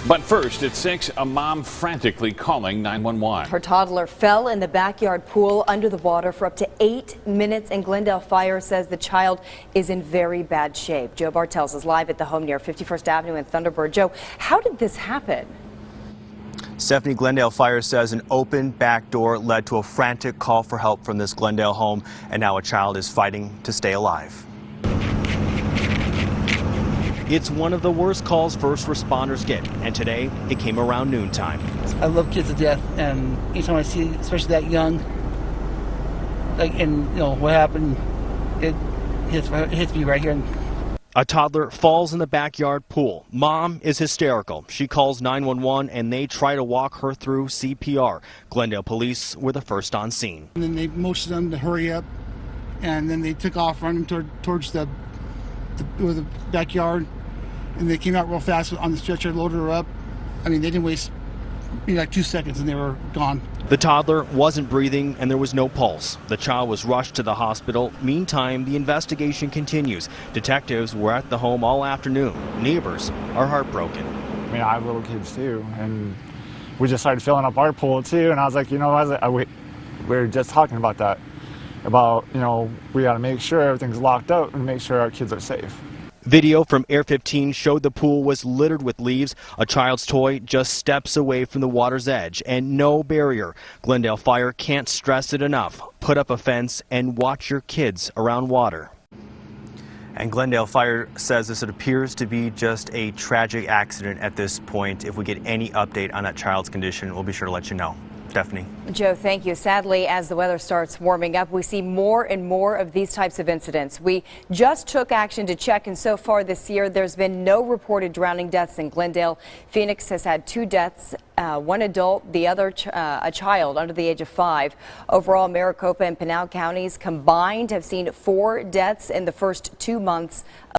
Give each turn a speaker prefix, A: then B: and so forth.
A: But first, at 6, a mom frantically calling 911.
B: Her toddler fell in the backyard pool under the water for up to 8 minutes, and Glendale Fire says the child is in very bad shape. Joe Bartels is live at the home near 51st Avenue and Thunderbird. Joe, how did this happen?
C: Stephanie, Glendale Fire says an open back door led to a frantic call for help from this Glendale home, and now a child is fighting to stay alive. It's one of the worst calls first responders get, and today it came around noontime.
D: I love kids to death, and anytime I see, especially that young, what happened, it hits me right here.
C: A toddler falls in the backyard pool. Mom is hysterical. She calls 911 and they try to walk her through CPR. Glendale police were the first on scene.
D: And then they motioned them to hurry up, and then they took off running towards the backyard. And they came out real fast on the stretcher, loaded her up. I mean, they didn't waste like 2 seconds and they were gone.
C: The toddler wasn't breathing and there was no pulse. The child was rushed to the hospital. Meantime, the investigation continues. Detectives were at the home all afternoon. Neighbors are heartbroken.
E: I mean, I have little kids too, and we just started filling up our pool too. And I was like, we were just talking about that, we got to make sure everything's locked up and make sure our kids are safe.
C: Video from Air 15 showed the pool was littered with leaves. A child's toy just steps away from the water's edge and no barrier. Glendale Fire can't stress it enough. Put up a fence and watch your kids around water. And Glendale Fire says this appears to be just a tragic accident at this point. If we get any update on that child's condition, we'll be sure to let you know. Stephanie.
B: Joe, thank you. Sadly, as the weather starts warming up, we see more and more of these types of incidents. We just took action to check, and so far this year, there's been no reported drowning deaths in Glendale. Phoenix has had 2 deaths, one adult, the other a child under the age of 5. Overall, Maricopa and Pinal counties combined have seen 4 deaths in the first 2 months